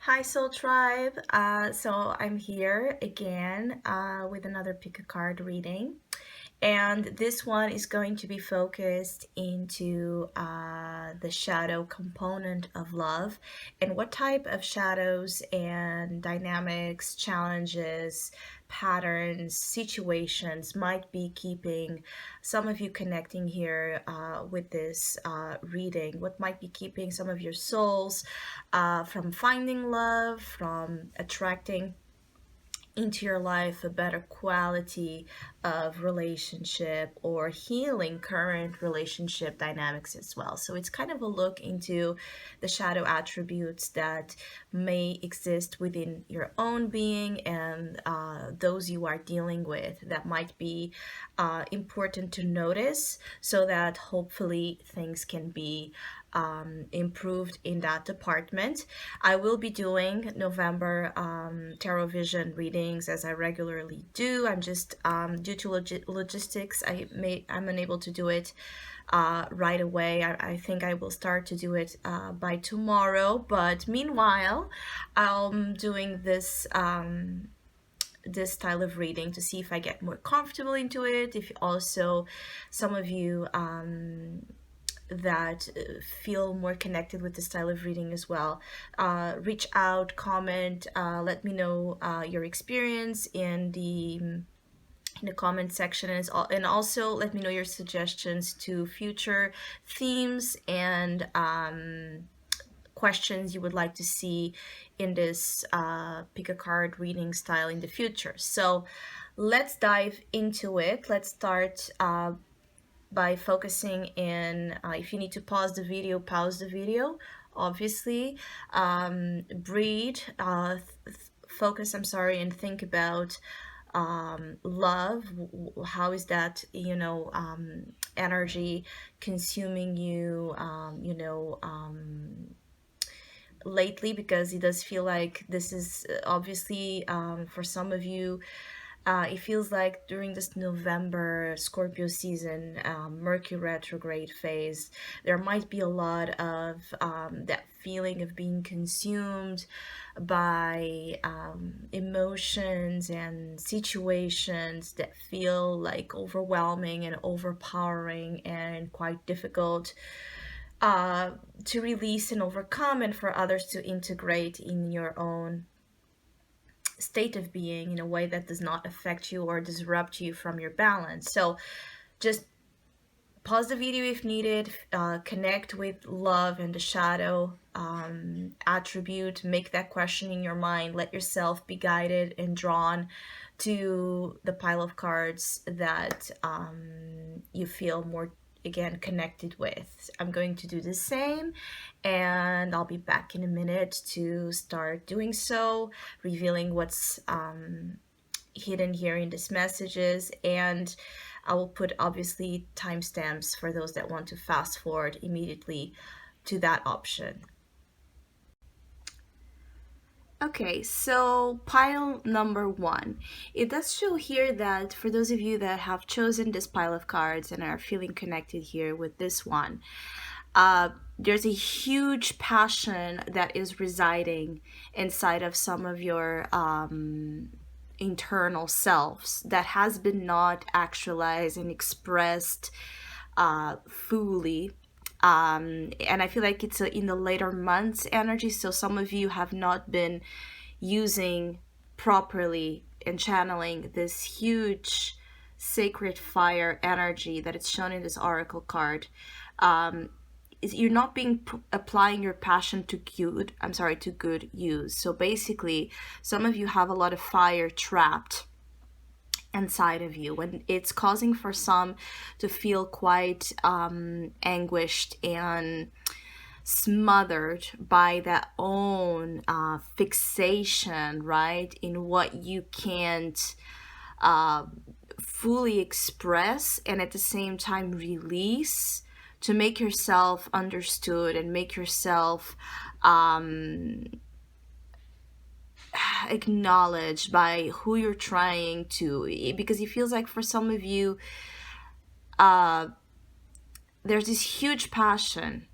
Hi Soul Tribe. So I'm here again with another pick a card reading. And this one is going to be focused into the shadow component of love and what type of shadows and dynamics, challenges, patterns, situations might be keeping some of you connecting here with this reading. What might be keeping some of your souls from finding love, from attracting into your life a better quality of relationship or healing current relationship dynamics as well. So it's kind of a look into the shadow attributes that may exist within your own being and those you are dealing with that might be important to notice so that hopefully things can be improved in that department. I will be doing November tarot vision readings as I regularly do. I'm just due to logistics, I'm unable to do it right away. I think I will start to do it by tomorrow. But meanwhile, I'm doing this style of reading to see if I get more comfortable into it. If also some of you that feel more connected with the style of reading as well, reach out, comment, let me know your experience in the comment section, and also let me know your suggestions to future themes and questions you would like to see in this pick a card reading style in the future. So let's dive into it. Let's start by focusing in, if you need to pause the video, obviously. Breathe, focus, I'm sorry, and think about love. How is that, energy consuming you, lately, because it does feel like this is obviously for some of you it feels like during this November Scorpio season, Mercury retrograde phase, there might be a lot of that feeling of being consumed by emotions and situations that feel like overwhelming and overpowering and quite difficult to release and overcome, and for others to integrate in your own state of being in a way that does not affect you or disrupt you from your balance. So just pause the video if needed, connect with love and the shadow attribute, make that question in your mind, let yourself be guided and drawn to the pile of cards that you feel more, again, connected with. I'm going to do the same, and I'll be back in a minute to start doing so, revealing what's hidden here in these messages, and I will put obviously timestamps for those that want to fast forward immediately to that option. Okay, so pile number one. It does show here that for those of you that have chosen this pile of cards and are feeling connected here with this one, there's a huge passion that is residing inside of some of your internal selves that has been not actualized and expressed fully. And I feel like it's in the later months energy, so some of you have not been using properly and channeling this huge sacred fire energy that it's shown in this oracle card. You're not being applying your passion to good use. So basically, some of you have a lot of fire trapped inside of you, and it's causing for some to feel quite anguished and smothered by that own fixation, right, in what you can't fully express and at the same time release to make yourself understood and make yourself acknowledged by who you're trying to, because it feels like for some of you there's this huge passion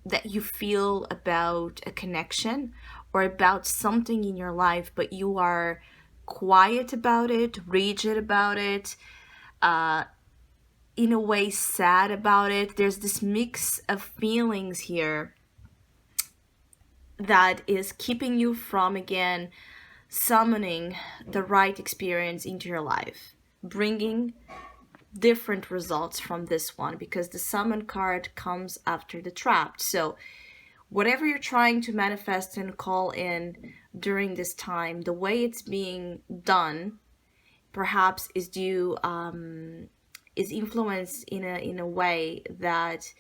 that you feel about a connection or about something in your life, but you are quiet about it, rigid about it, uh, in a way sad about it. There's this mix of feelings here that is keeping you from, again, summoning the right experience into your life, bringing different results from this one, because the summon card comes after the trapped. So whatever you're trying to manifest and call in during this time, the way it's being done perhaps is due is influenced in a way that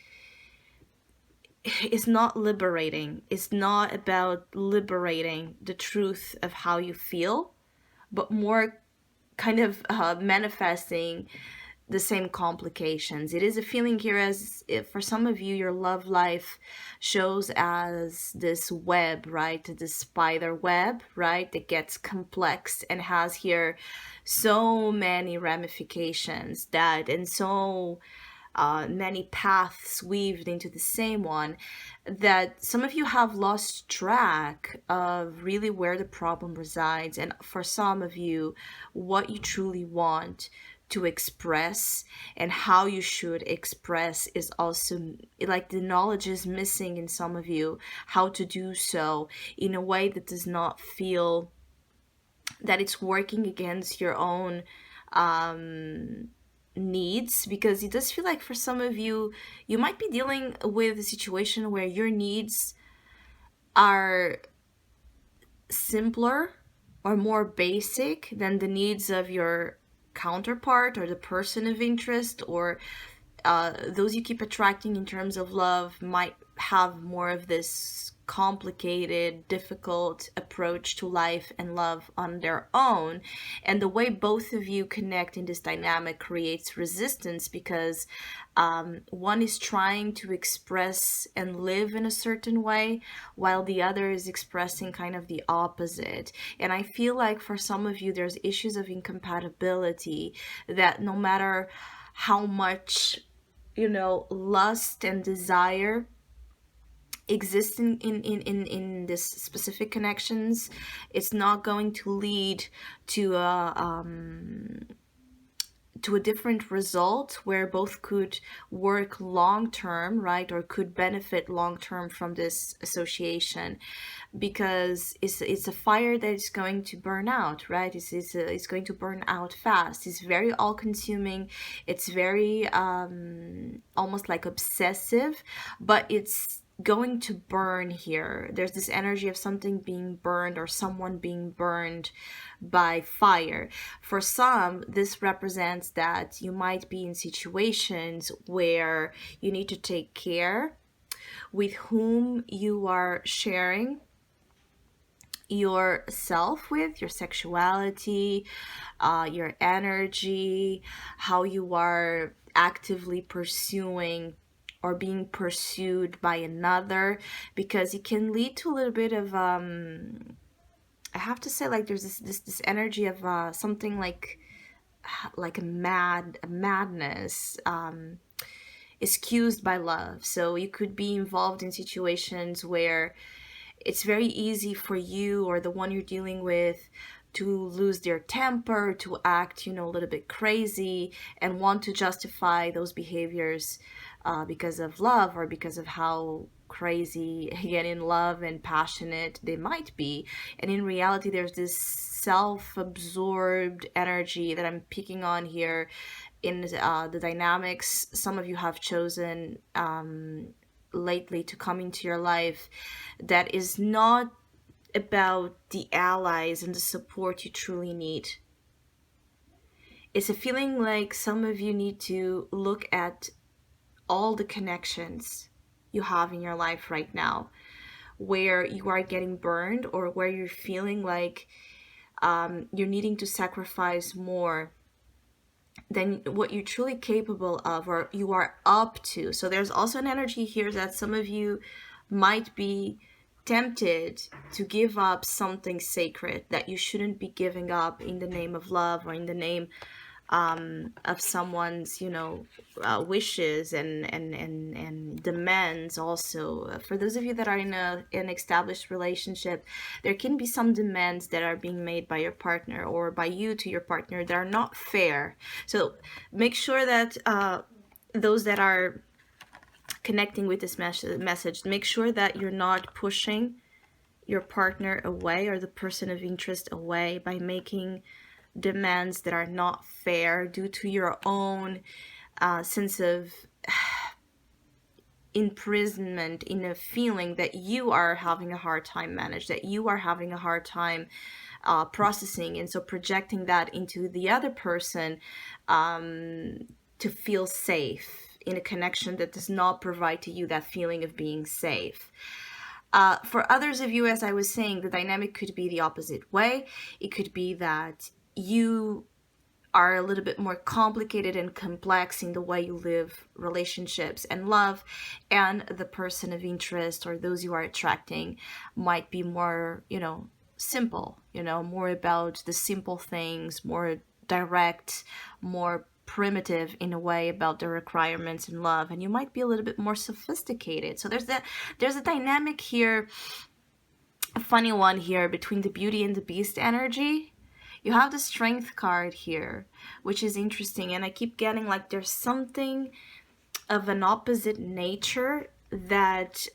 is not liberating. It's not about liberating the truth of how you feel, but more kind of manifesting the same complications. It is a feeling here as if for some of you, your love life shows as this web, right? This spider web, right? That gets complex and has here so many ramifications that, and so many paths weaved into the same one, that some of you have lost track of really where the problem resides, and for some of you, what you truly want to express and how you should express is also, like, the knowledge is missing in some of you how to do so in a way that does not feel that it's working against your own needs, because it does feel like for some of you, you might be dealing with a situation where your needs are simpler or more basic than the needs of your counterpart or the person of interest, or those you keep attracting in terms of love might have more of this complicated, difficult approach to life and love on their own. And the way both of you connect in this dynamic creates resistance, because one is trying to express and live in a certain way while the other is expressing kind of the opposite. And I feel like for some of you, there's issues of incompatibility that no matter how much, lust and desire exist in this specific connections, it's not going to lead to a different result where both could work long term, right, or could benefit long term from this association, because it's a fire that is going to burn out, right? It's going to burn out fast. It's very all consuming. It's very almost like obsessive, but it's going to burn here. There's this energy of something being burned or someone being burned by fire. For some, this represents that you might be in situations where you need to take care with whom you are sharing yourself with, your sexuality, your energy, how you are actively pursuing or being pursued by another, because it can lead to a little bit of I have to say, like, there's this energy of something like a madness excused by love. So you could be involved in situations where it's very easy for you or the one you're dealing with to lose their temper, to act, a little bit crazy and want to justify those behaviors because of love or because of how crazy, again, in love and passionate they might be. And in reality, there's this self-absorbed energy that I'm picking on here in the dynamics some of you have chosen lately to come into your life, that is not about the allies and the support you truly need. It's a feeling like some of you need to look at all the connections you have in your life right now where you are getting burned, or where you're feeling like you're needing to sacrifice more than what you're truly capable of or you are up to. So there's also an energy here that some of you might be tempted to give up something sacred that you shouldn't be giving up in the name of love or in the name of someone's, wishes and demands. Also, for those of you that are in an established relationship, there can be some demands that are being made by your partner or by you to your partner that are not fair. So make sure that those that are connecting with this message, make sure that you're not pushing your partner away or the person of interest away by making demands that are not fair due to your own sense of imprisonment in a feeling that you are having a hard time manage, that you are having a hard time processing, and so projecting that into the other person to feel safe in a connection that does not provide to you that feeling of being safe. For others of you, as I was saying, the dynamic could be the opposite way. It could be that you are a little bit more complicated and complex in the way you live relationships and love, and the person of interest or those you are attracting might be more, simple, more about the simple things, more direct, more primitive in a way about the requirements in love, and you might be a little bit more sophisticated. So there's a dynamic here, a funny one here, between the Beauty and the Beast energy. You have the Strength card here, which is interesting, and I keep getting like there's something of an opposite nature that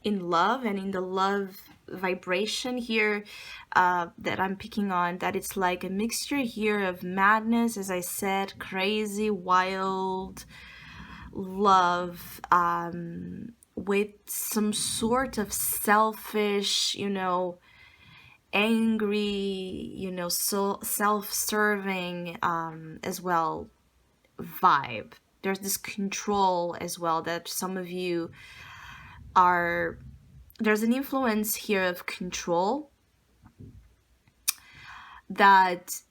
in love and in the love vibration here that I'm picking on, that it's like a mixture here of madness, as I said, crazy, wild love, with some sort of selfish, angry, so self-serving as well vibe. There's this control as well that some of you are, there's an influence here of control that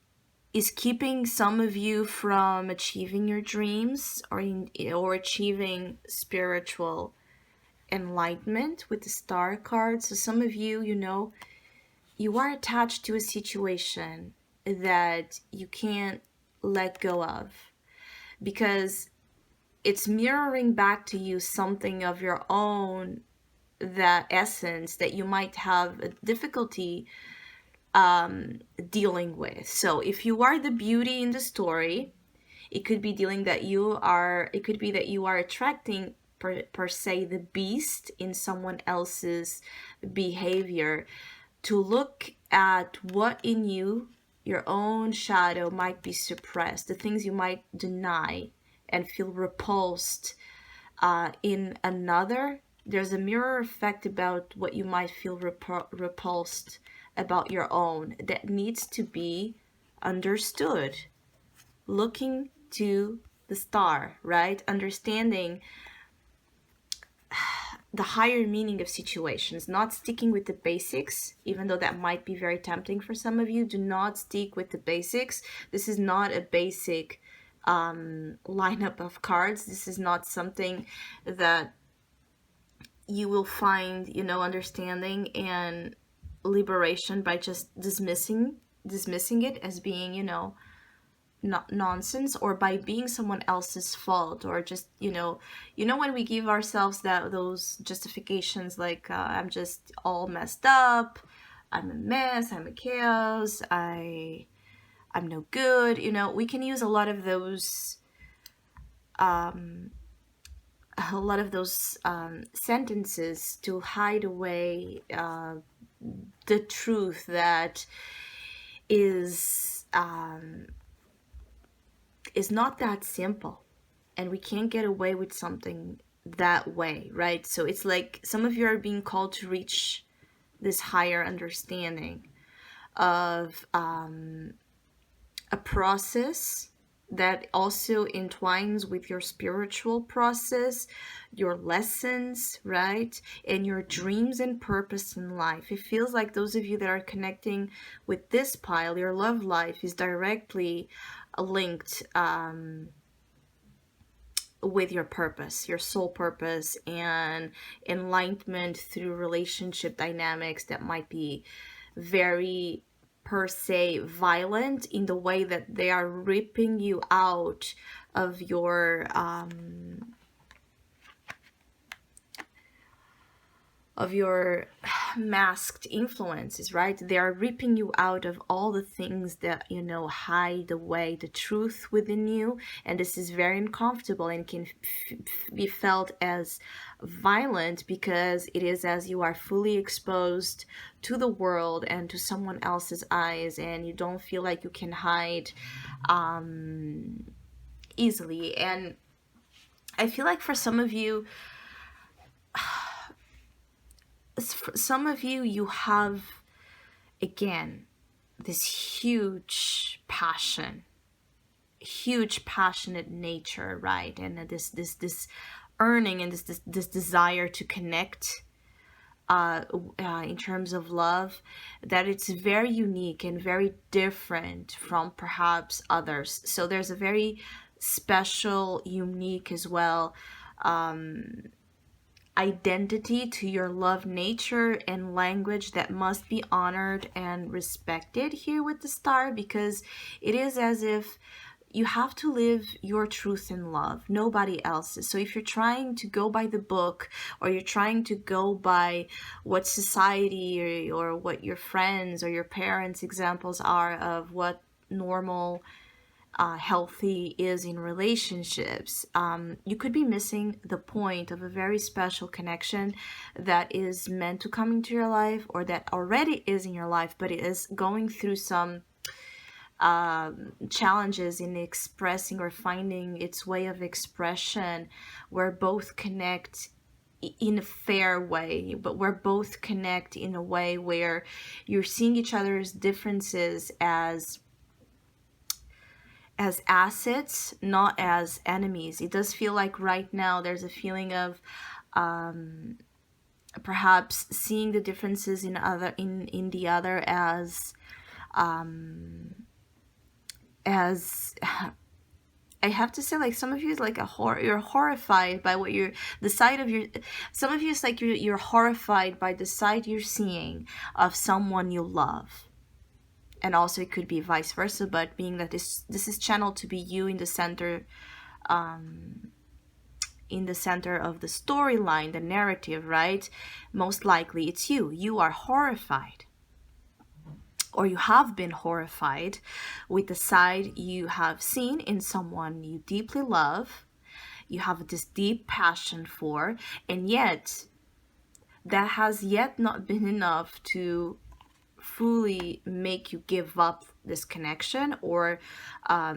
is keeping some of you from achieving your dreams or achieving spiritual enlightenment with the Star card. So some of you, you are attached to a situation that you can't let go of because it's mirroring back to you something of your own, that essence that you might have a difficulty dealing with. So if you are the beauty in the story, it could be that you are attracting per se the beast in someone else's behavior, to look at what in you, your own shadow, might be suppressed, the things you might deny and feel repulsed in another. There's a mirror effect about what you might feel repulsed about your own that needs to be understood. Looking to the star, right? Understanding the higher meaning of situations, not sticking with the basics, even though that might be very tempting for some of you. Do not stick with the basics. This is not a basic lineup of cards. This is not something that you will find, understanding and liberation by just dismissing it as being, not nonsense, or by being someone else's fault, or just when we give ourselves those justifications like I'm just all messed up, I'm a mess, I'm a chaos, I'm no good, we can use a lot of those sentences to hide away the truth that is not that simple, and we can't get away with something that way, right? So it's like some of you are being called to reach this higher understanding of a process that also entwines with your spiritual process, your lessons, right? And your dreams and purpose in life. It feels like those of you that are connecting with this pile, your love life is directly linked with your purpose, your soul purpose, and enlightenment through relationship dynamics that might be very per se violent in the way that they are ripping you out of your masked influences, right? They are ripping you out of all the things that, you know, hide away the truth within you. And this is very uncomfortable and can be felt as violent, because it is as you are fully exposed to the world and to someone else's eyes, and you don't feel like you can hide easily. And I feel like for some of you, you have, again, this huge passionate nature, right? And this earning, and this desire to connect in terms of love, that it's very unique and very different from perhaps others. So there's a very special, unique as well, identity to your love nature and language that must be honored and respected here with the star, because it is as if you have to live your truth in love, nobody else's. So if you're trying to go by the book, or you're trying to go by what society or what your friends or your parents' examples are of what normal healthy is in relationships, you could be missing the point of a very special connection that is meant to come into your life, or that already is in your life, but it is going through some challenges in expressing or finding its way of expression, where both connect in a fair way, but where both connect in a way where you're seeing each other's differences as assets, not as enemies. It does feel like right now there's a feeling of perhaps seeing the differences in the other as I have to say, like, some of you is like you're horrified by what some of you is like you're horrified by the side you're seeing of someone you love. And also it could be vice versa, but being that this is channeled to be you in the center of the storyline, the narrative, right? Most likely it's you are horrified, or you have been horrified with the side you have seen in someone you deeply love, you have this deep passion for, and yet that has yet not been enough to fully make you give up this connection, or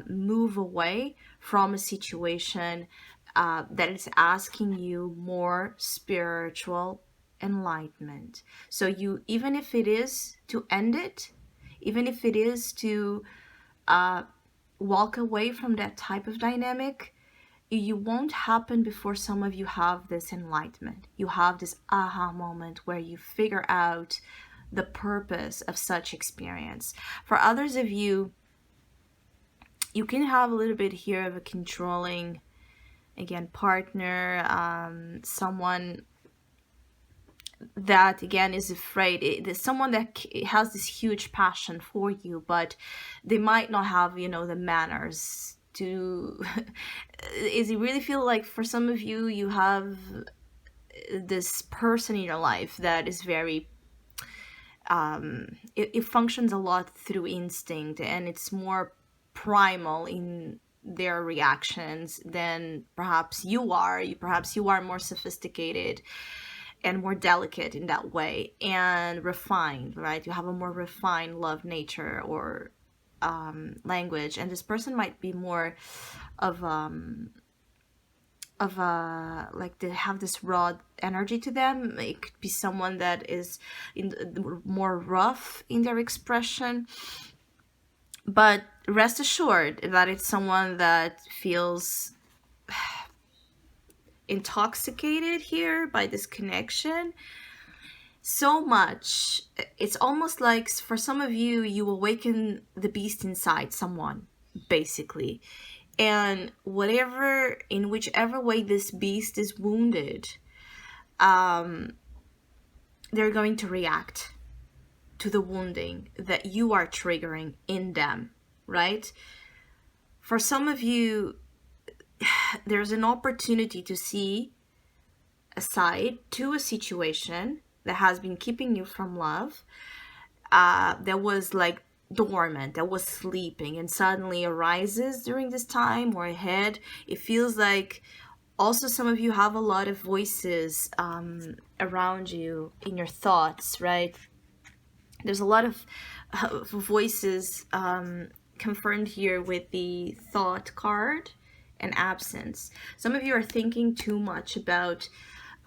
move away from a situation that is asking you more spiritual enlightenment. So you, even if it is to end it, even if it is to walk away from that type of dynamic, you won't happen before some of you have this enlightenment. You have this aha moment where you figure out the purpose of such experience. For others of you, you can have a little bit here of a controlling, again, partner, someone that, again, is afraid. There's someone that has this huge passion for you, but they might not have, the manners to is it really feel like for some of you, you have this person in your life that is very it functions a lot through instinct, and it's more primal in their reactions than perhaps you are. Perhaps you are more sophisticated and more delicate in that way, and refined, right? You have a more refined love nature or language, and this person might be more of like they have this raw energy to them. It could be someone that is more rough in their expression, but rest assured that it's someone that feels intoxicated here by this connection so much. It's almost like, for some of you, you awaken the beast inside someone, basically. And in whichever way this beast is wounded, they're going to react. to the wounding that you are triggering in them, right? For some of you, there's an opportunity to see a side to a situation that has been keeping you from love, that was like dormant, that was sleeping, and suddenly arises during this time or ahead. It feels like also some of you have a lot of voices around you in your thoughts, right? There's a lot of voices confirmed here with the thought card and absence. Some of you are thinking too much about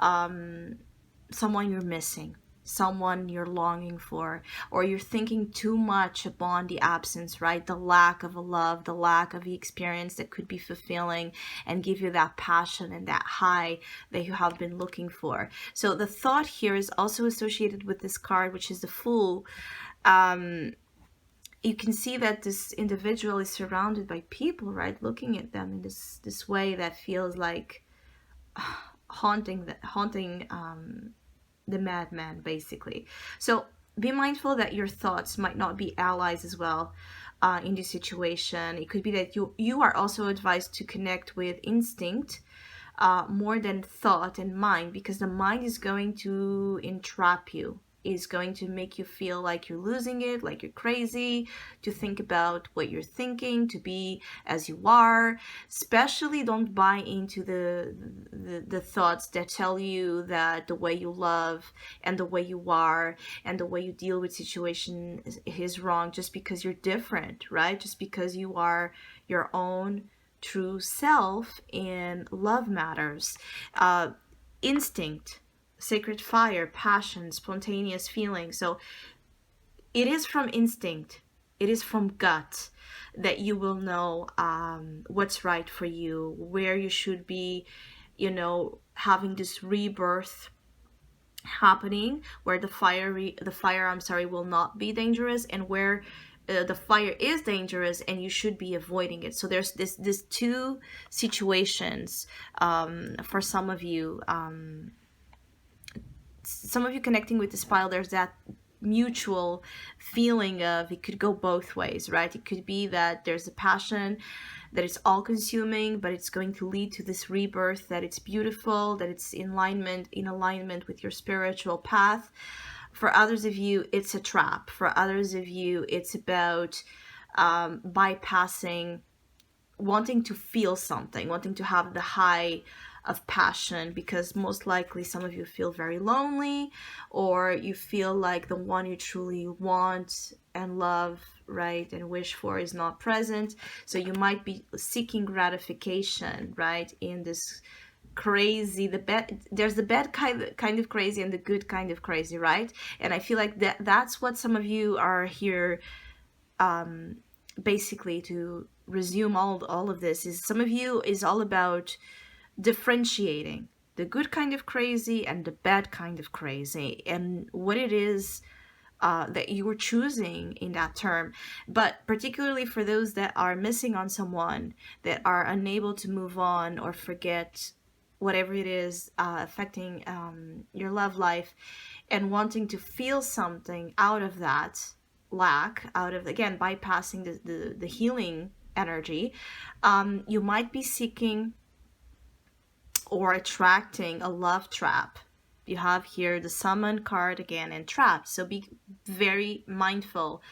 someone you're missing, someone you're longing for, or you're thinking too much upon the absence, right? The lack of a love, the lack of the experience that could be fulfilling and give you that passion and that high that you have been looking for. So the thought here is also associated with this card, which is the Fool. You can see that this individual is surrounded by people, right? Looking at them in this way that feels like haunting the madman, basically. So be mindful that your thoughts might not be allies as well in this situation. It could be that you are also advised to connect with instinct more than thought and mind, because the mind is going to entrap you, is going to make you feel like you're losing it, like you're crazy, to think about what you're thinking, to be as you are. Especially don't buy into the thoughts that tell you that the way you love and the way you are and the way you deal with situation is wrong, just because you're different, right? Just because you are your own true self, and love matters. Instinct, sacred fire, passion, spontaneous feeling. So it is from instinct, it is from gut that you will know what's right for you, where you should be, having this rebirth happening, where the fire will not be dangerous, and where the fire is dangerous and you should be avoiding it. So there's this two situations for some of you. Some of you connecting with this pile, there's that mutual feeling of it could go both ways, right? It could be that there's a passion that it's all consuming, but it's going to lead to this rebirth, that it's beautiful, that it's in alignment with your spiritual path. For others of you, it's a trap. For others of you, it's about bypassing, wanting to feel something, wanting to have the high of passion, because most likely some of you feel very lonely, or you feel like the one you truly want and love, right, and wish for is not present. So you might be seeking gratification, right, in this crazy, there's the bad kind of crazy and the good kind of crazy, right? And I feel like that's what some of you are here basically to resume all of this. Is some of you is all about differentiating the good kind of crazy and the bad kind of crazy, and what it is that you were choosing in that term. But particularly for those that are missing on someone, that are unable to move on or forget whatever it is affecting your love life, and wanting to feel something out of that lack, out of, again, bypassing the healing energy, you might be seeking or attracting a love trap. You have here the summon card again, and trap. So be very mindful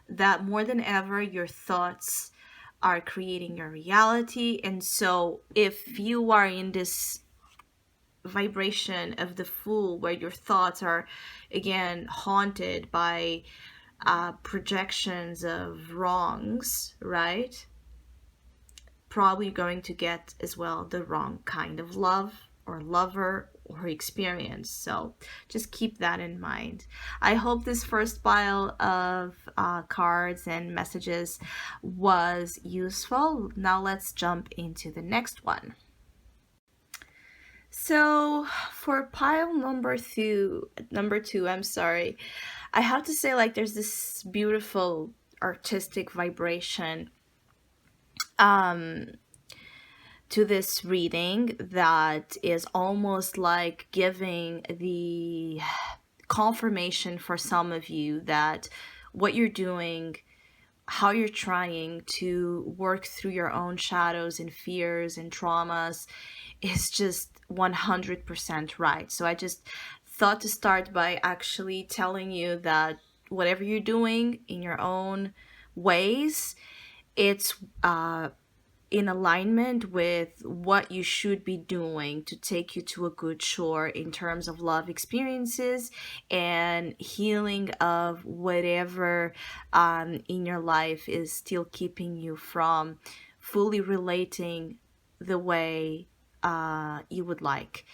that more than ever your thoughts are creating your reality. And so if you are in this vibration of the Fool, where your thoughts are again haunted by projections of wrongs, right, probably going to get as well the wrong kind of love or lover or experience. So just keep that in mind. I hope this first pile of cards and messages was useful. Now let's jump into the next one. So for pile number two, I have to say, like, there's this beautiful artistic vibration to this reading that is almost like giving the confirmation for some of you that what you're doing, how you're trying to work through your own shadows and fears and traumas is just 100% right. So I just thought to start by actually telling you that whatever you're doing in your own ways, it's in alignment with what you should be doing to take you to a good shore in terms of love experiences and healing of whatever in your life is still keeping you from fully relating the way you would like.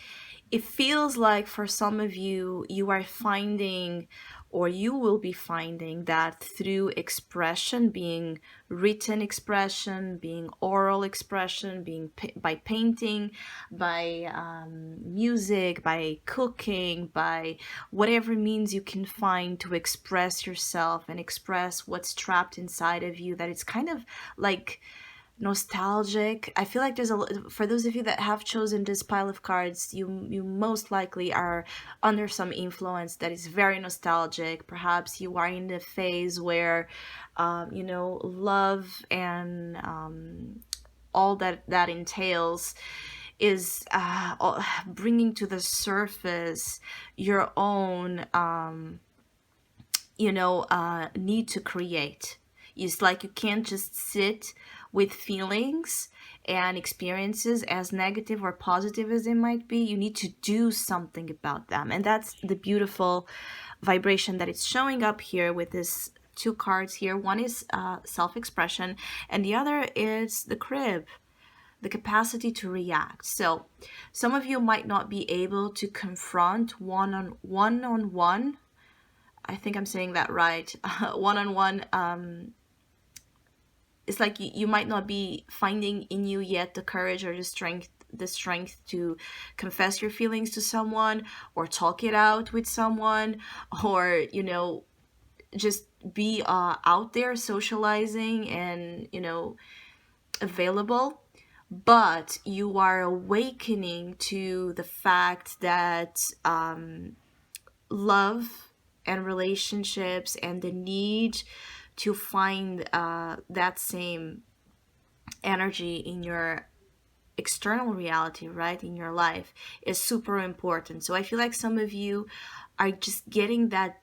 It feels like for some of you, you are finding, or you will be finding, that through expression, being written expression, being oral expression, being by painting, by music, by cooking, by whatever means you can find to express yourself and express what's trapped inside of you, that it's kind of like nostalgic. I feel like there's for those of you that have chosen this pile of cards, you most likely are under some influence that is very nostalgic. Perhaps you are in the phase where love and all that entails is bringing to the surface your own need to create. It's like you can't just sit with feelings and experiences, as negative or positive as they might be. You need to do something about them. And that's the beautiful vibration that it's showing up here with this two cards here. One is self-expression, and the other is the crib, the capacity to react. So some of you might not be able to confront one-on-one. I think I'm saying that right. One-on-one. It's like you might not be finding in you yet the courage or the strength to confess your feelings to someone, or talk it out with someone, or just be out there socializing and available. But you are awakening to the fact that love and relationships and the need to find that same energy in your external reality, right, in your life, is super important. So I feel like some of you are just getting that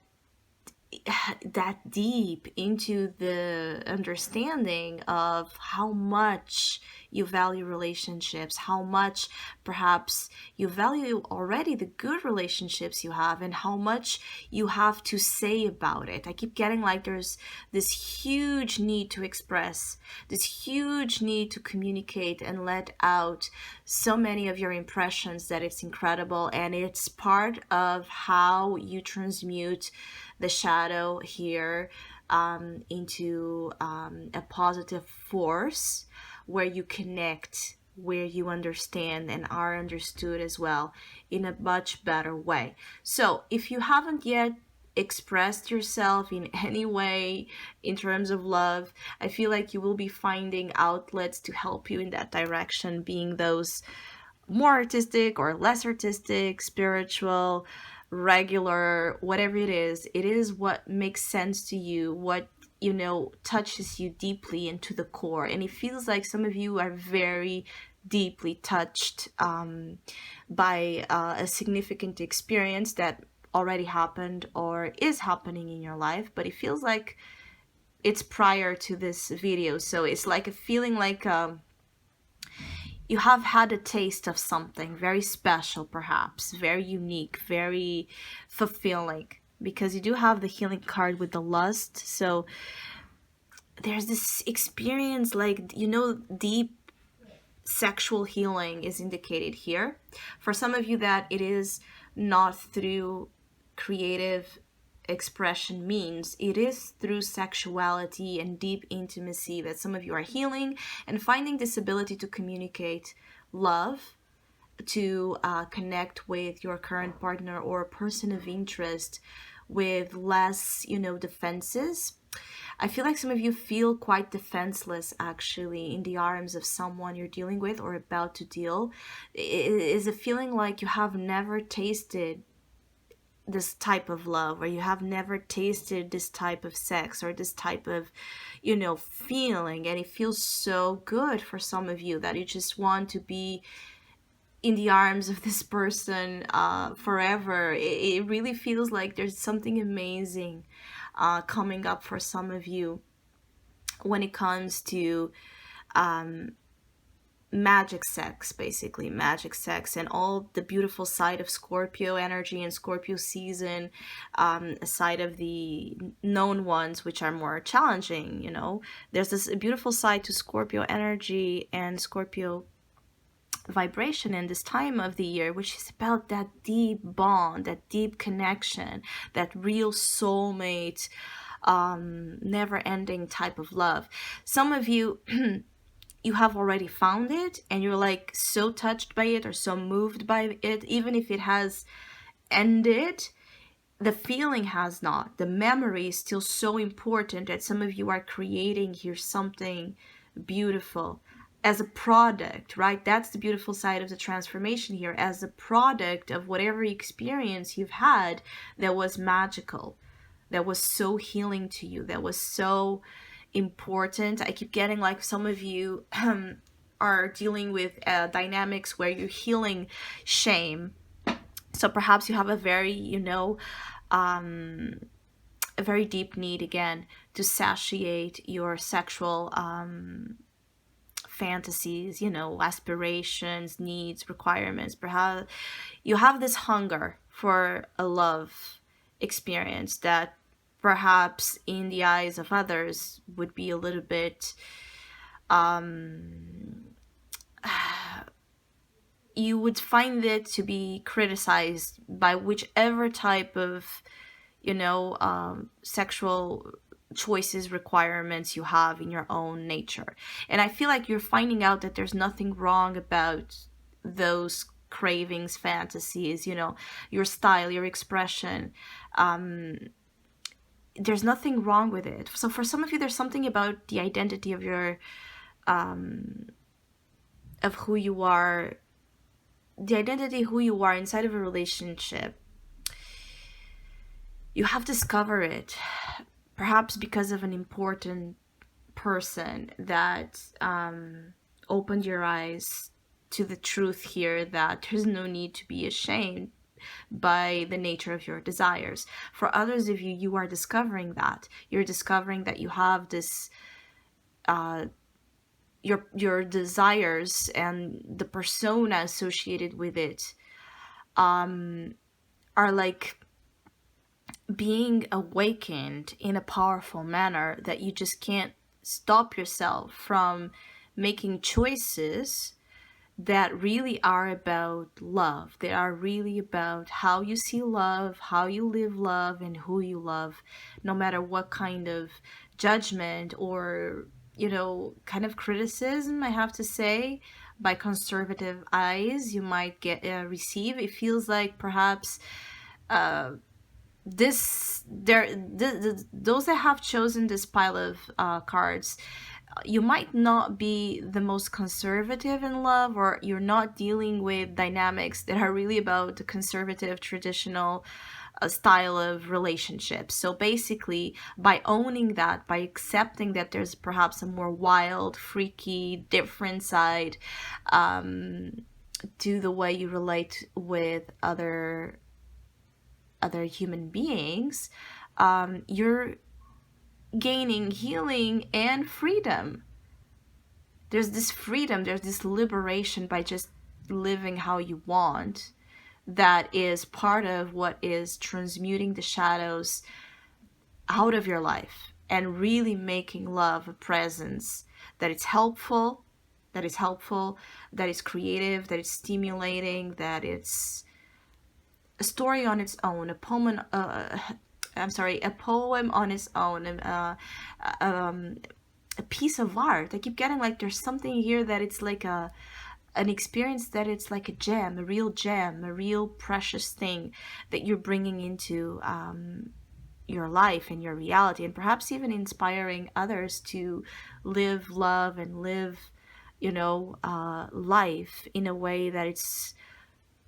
deep into the understanding of how much you value relationships, how much perhaps you value already the good relationships you have, and how much you have to say about it. I keep getting like there's this huge need to express, this huge need to communicate and let out so many of your impressions that it's incredible. And it's part of how you transmute the shadow here into a positive force where you connect, where you understand and are understood as well in a much better way. So if you haven't yet expressed yourself in any way in terms of love, I feel like you will be finding outlets to help you in that direction, being those more artistic or less artistic, spiritual, regular, whatever it is what makes sense to you, what touches you deeply into the core. And it feels like some of you are very deeply touched by a significant experience that already happened or is happening in your life, but it feels like it's prior to this video. So it's like a feeling like you have had a taste of something very special, perhaps very unique, very fulfilling, because you do have the healing card with the lust. So there's this experience, like, deep sexual healing is indicated here. For some of you that it is not through creative expression means, it is through sexuality and deep intimacy that some of you are healing and finding this ability to communicate love, to connect with your current partner or person of interest with less, defenses. I feel like some of you feel quite defenseless actually in the arms of someone you're dealing with or about to deal. It is a feeling like you have never tasted this type of love, or you have never tasted this type of sex or this type of, feeling, and it feels so good for some of you that you just want to be in the arms of this person forever. It really feels like there's something amazing coming up for some of you when it comes to magic sex, basically magic sex, and all the beautiful side of Scorpio energy and Scorpio season, aside of the known ones which are more challenging. There's this beautiful side to Scorpio energy and Scorpio vibration in this time of the year, which is about that deep bond, that deep connection, that real soulmate, never ending type of love. Some of you you have already found it, and you're like so touched by it or so moved by it, even if it has ended. The feeling has not. The memory is still so important that some of you are creating here something beautiful as a product, right? That's the beautiful side of the transformation here, as a product of whatever experience you've had that was magical, that was so healing to you, that was so important. I keep getting like some of you are dealing with dynamics where you're healing shame. So perhaps you have a very, a very deep need again to satiate your sexual fantasies, aspirations, needs, requirements. Perhaps you have this hunger for a love experience that perhaps in the eyes of others would be a little bit you would find it to be criticized by whichever type of sexual choices, requirements you have in your own nature. And I feel like you're finding out that there's nothing wrong about those cravings, fantasies, your style, your expression. There's nothing wrong with it. So for some of you, there's something about the identity of your of who you are, the identity who you are inside of a relationship. You have discovered it, perhaps because of an important person that opened your eyes to the truth here, that there's no need to be ashamed by the nature of your desires. For others of you, you are discovering that. You're discovering that you have this your desires and the persona associated with it are like being awakened in a powerful manner, that you just can't stop yourself from making choices that really are about love. They are really about how you see love, how you live love, and who you love, no matter what kind of judgment or kind of criticism, I have to say, by conservative eyes you might get receive. It feels like perhaps those that have chosen this pile of cards, you might not be the most conservative in love, or you're not dealing with dynamics that are really about the conservative, traditional style of relationships. So basically, by owning that, by accepting that there's perhaps a more wild, freaky, different side to the way you relate with other human beings, you're gaining healing and freedom. There's this freedom, there's this liberation by just living how you want, that is part of what is transmuting the shadows out of your life and really making love a presence that is helpful, that is creative, that is stimulating, that it's a story on its own, a poem on its own, a piece of art. I keep getting like there's something here that it's like an experience, that it's like a gem, a real precious thing that you're bringing into your life and your reality, and perhaps even inspiring others to live, love, and live, life in a way that it's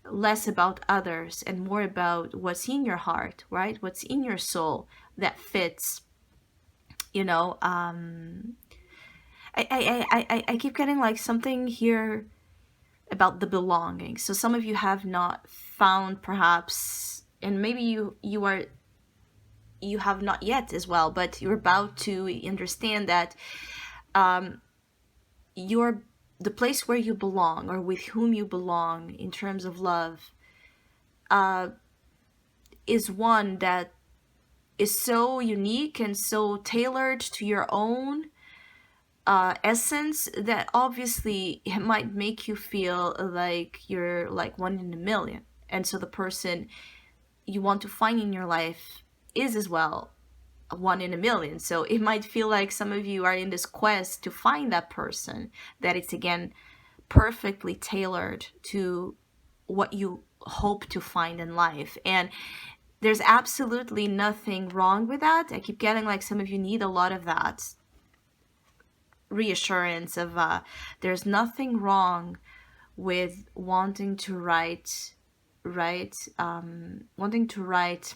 less about others and more about what's in your heart, right? What's in your soul that fits, you know. I keep getting like something here about the belonging. So some of you have not found perhaps, and maybe you have not yet as well, but you're about to understand that you're the place where you belong or with whom you belong in terms of love is one that is so unique and so tailored to your own essence that obviously it might make you feel like you're like one in a million. And so the person you want to find in your life is as well a one in a million. So it might feel like some of you are in this quest to find that person, that it's again perfectly tailored to what you hope to find in life. And there's absolutely nothing wrong with that. I keep getting like some of you need a lot of that reassurance of there's nothing wrong with wanting to write wanting to write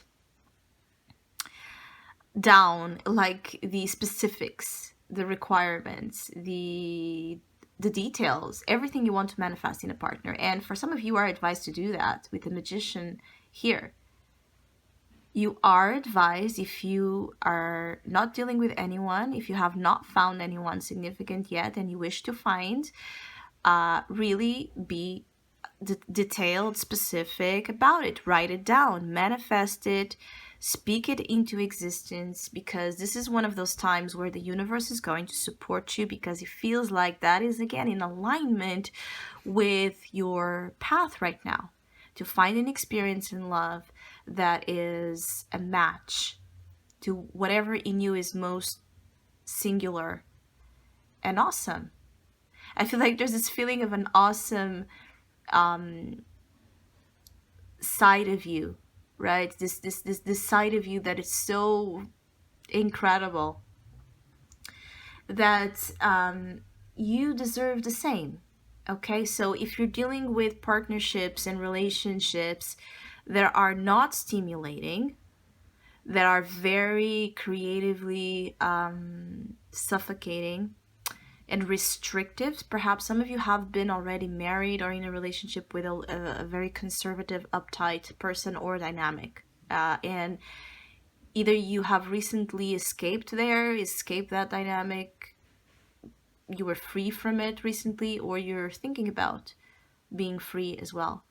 down like the specifics, the requirements, the details, everything you want to manifest in a partner. And for some of you are advised to do that with the magician here. You are advised, if you are not dealing with anyone, if you have not found anyone significant yet and you wish to find, really be detailed, specific about it. Write it down, manifest it, speak it into existence, because this is one of those times where the universe is going to support you, because it feels like that is again in alignment with your path right now, to find an experience in love that is a match to whatever in you is most singular and awesome. I feel like there's this feeling of an awesome side of you, right? This side of you that is so incredible that you deserve the same. Okay, so if you're dealing with partnerships and relationships that are not stimulating, that are very creatively suffocating and restrictive, perhaps some of you have been already married or in a relationship with a very conservative, uptight person or dynamic, and either you have recently escaped that dynamic, you were free from it recently, or you're thinking about being free as well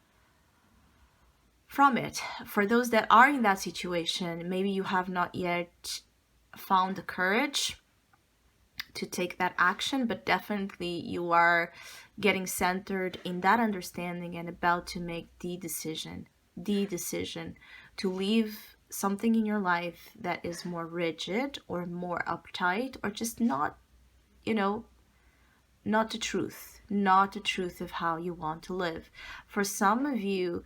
from it. For those that are in that situation, maybe you have not yet found the courage to take that action, but definitely you are getting centered in that understanding and about to make the decision to leave something in your life that is more rigid or more uptight, or just not, not the truth of how you want to live. For some of you,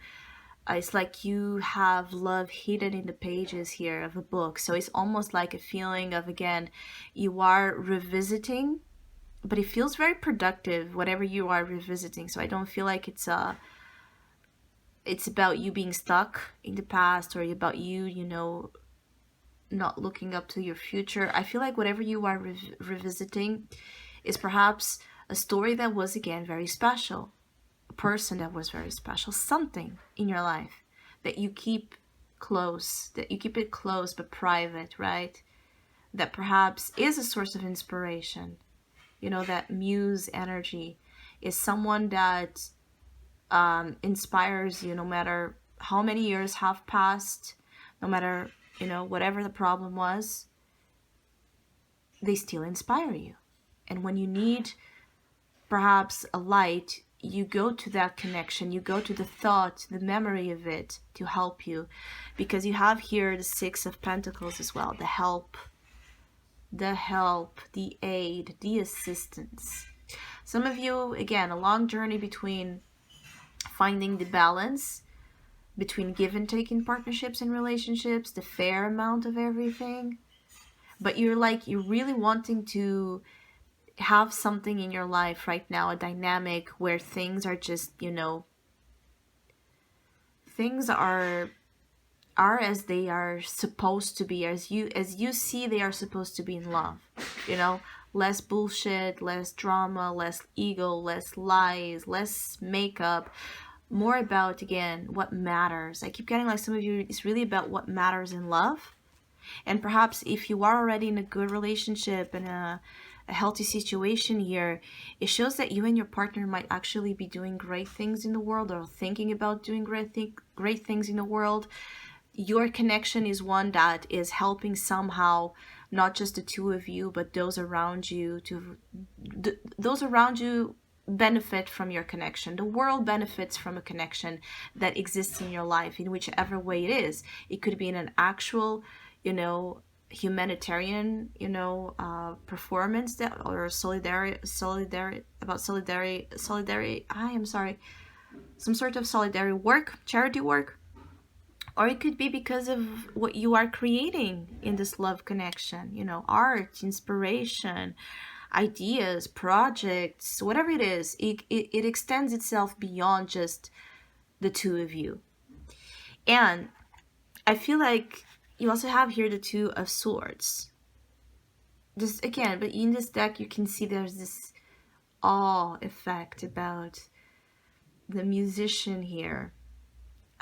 it's like you have love hidden in the pages here of a book. So it's almost like a feeling of, again, you are revisiting, but it feels very productive, whatever you are revisiting. So I don't feel like it's about you being stuck in the past, or about you, not looking up to your future. I feel like whatever you are revisiting is perhaps a story that was, again, very special. Person that was very special, something in your life that you keep close, that you keep it close but private, right? That perhaps is a source of inspiration. That muse energy is someone that inspires you, no matter how many years have passed, no matter, whatever the problem was, they still inspire you. And when you need perhaps a light, you go to that connection, you go to the thought, the memory of it to help you, because you have here the Six of Pentacles as well, the help, the aid, the assistance. Some of you, again, a long journey between finding the balance between give and take in partnerships and relationships, the fair amount of everything, but you're really wanting to have something in your life right now, a dynamic where things are just, things are as they are supposed to be, as you see they are supposed to be in love, you know, less bullshit, less drama, less ego, less lies, less makeup, more about, again, what matters. I keep getting like some of you, it's really about what matters in love. And perhaps if you are already in a good relationship and a healthy situation here, it shows that you and your partner might actually be doing great things in the world, or thinking about doing great things in the world. Your connection is one that is helping somehow not just the two of you, but those around you those around you benefit from your connection. The world benefits from a connection that exists in your life, in whichever way it is. It could be in an actual, you know, humanitarian, you know, performance, that, or solidarity. I am sorry, some sort of solidarity work, charity work. Or it could be because of what you are creating in this love connection, you know, art, inspiration, ideas, projects, whatever it is. It extends itself beyond just the two of you. And I feel like you also have here the Two of Swords. Just again, but in this deck you can see there's this awe effect about the musician here.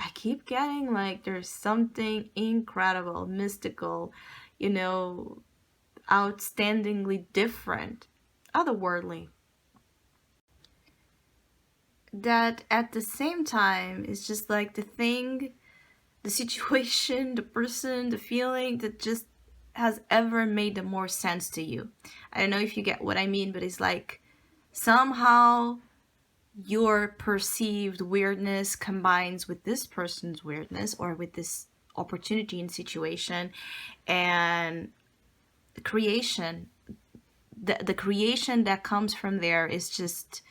I keep getting like there's something incredible, mystical, you know, outstandingly different, otherworldly, that at the same time is just like the thing, the situation, the person, the feeling that just has ever made the more sense to you. I don't know if you get what I mean, but it's like somehow your perceived weirdness combines with this person's weirdness, or with this opportunity and situation, and creation, the creation that comes from there is just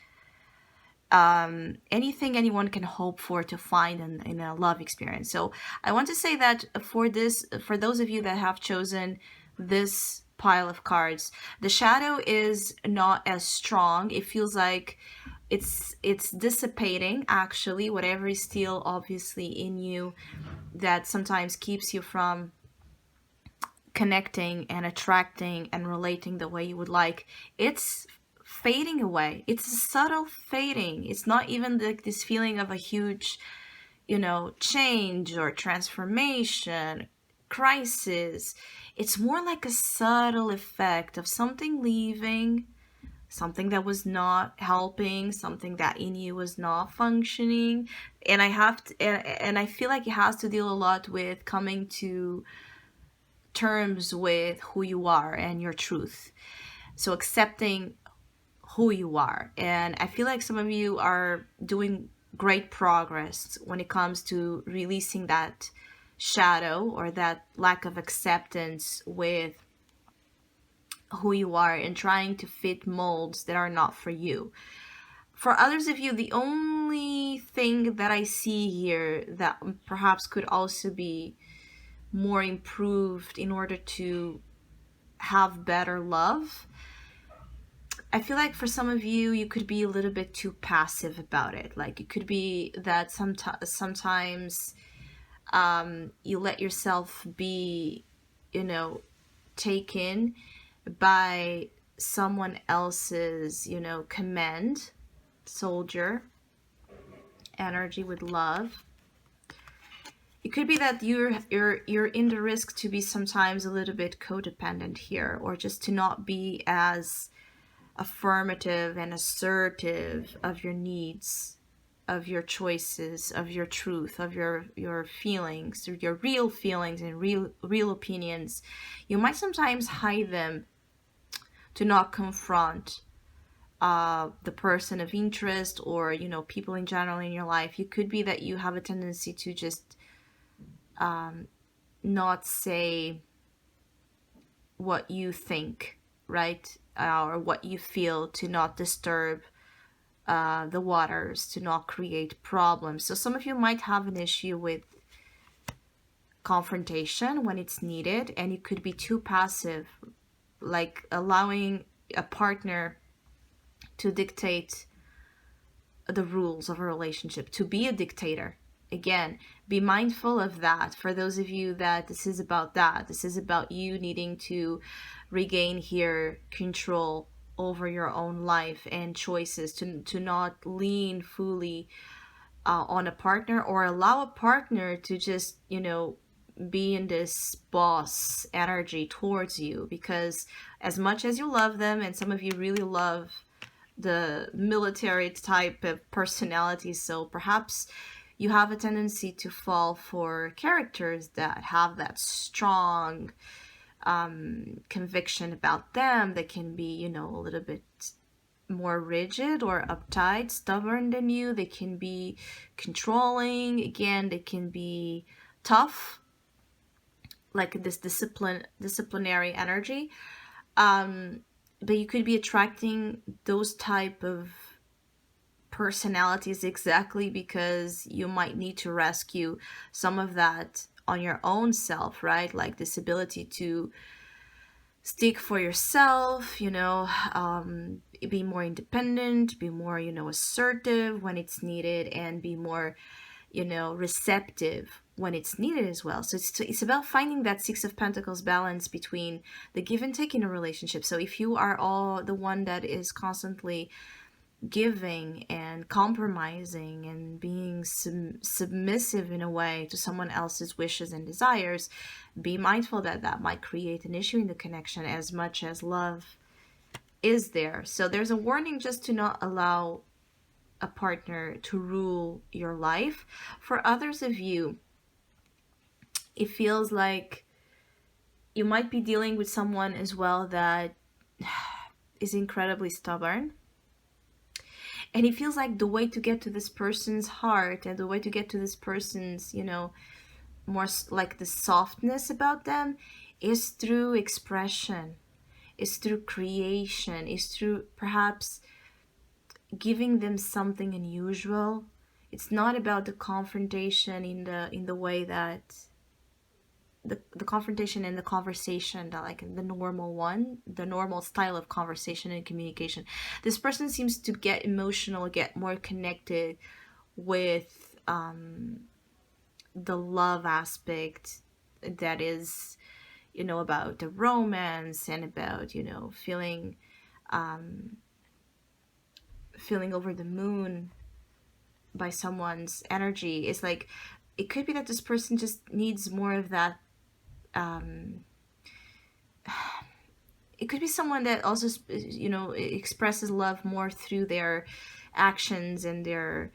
anything anyone can hope for to find in a love experience. So I want to say that for those of you that have chosen this pile of cards, the shadow is not as strong. It feels like it's dissipating, actually, whatever is still obviously in you that sometimes keeps you from connecting and attracting and relating the way you would like. It's fading away. It's a subtle fading. It's not even like this feeling of a huge, you know, change or transformation, crisis. It's more like a subtle effect of something leaving, something that was not helping, something that in you was not functioning. And I feel like it has to deal a lot with coming to terms with who you are and your truth. So accepting who you are. And I feel like some of you are doing great progress when it comes to releasing that shadow, or that lack of acceptance with who you are, and trying to fit molds that are not for you. For others of you, the only thing that I see here that perhaps could also be more improved in order to have better love, I feel like for some of you, you could be a little bit too passive about it. Like it could be that sometimes you let yourself be, you know, taken by someone else's, you know, command, soldier energy with love. It could be that you're in the risk to be sometimes a little bit codependent here, or just to not be as affirmative and assertive of your needs, of your choices, of your truth, of your feelings, your real feelings and real opinions. You might sometimes hide them to not confront the person of interest, or, you know, people in general in your life. It could be that you have a tendency to just not say what you think, right? Or what you feel, to not disturb the waters, to not create problems. So some of you might have an issue with confrontation when it's needed, and you could be too passive, like allowing a partner to dictate the rules of a relationship, to be a dictator, again, be mindful of that. For those of you that this is about that, this is about you needing to regain here control over your own life and choices, to not lean fully on a partner, or allow a partner to just, be in this boss energy towards you. Because as much as you love them, and some of you really love the military type of personality, so perhaps you have a tendency to fall for characters that have that strong conviction about them, that can be, a little bit more rigid or uptight, stubborn than you. They can be controlling. Again, they can be tough, like this disciplinary energy. But you could be attracting those type of personalities exactly because you might need to rescue some of that on your own self, right? Like this ability to stick for yourself, be more independent, be more, assertive when it's needed, and be more, receptive when it's needed as well. So it's about finding that Six of Pentacles balance between the give and take in a relationship. So if you are all the one that is constantly giving and compromising and being submissive in a way to someone else's wishes and desires, be mindful that that might create an issue in the connection as much as love is there. So there's a warning just to not allow a partner to rule your life. For others of you, it feels like you might be dealing with someone as well that is incredibly stubborn. And it feels like the way to get to this person's heart, and the way to get to this person's, more like the softness about them, is through expression, is through creation, is through perhaps giving them something unusual. It's not about the confrontation in the way that the confrontation and the conversation, that like the normal one, the normal style of conversation and communication. This person seems to get emotional, get more connected with the love aspect, that is, about the romance, and about, feeling over the moon by someone's energy. It's like, it could be that this person just needs more of that. It could be someone that also, expresses love more through their actions and their,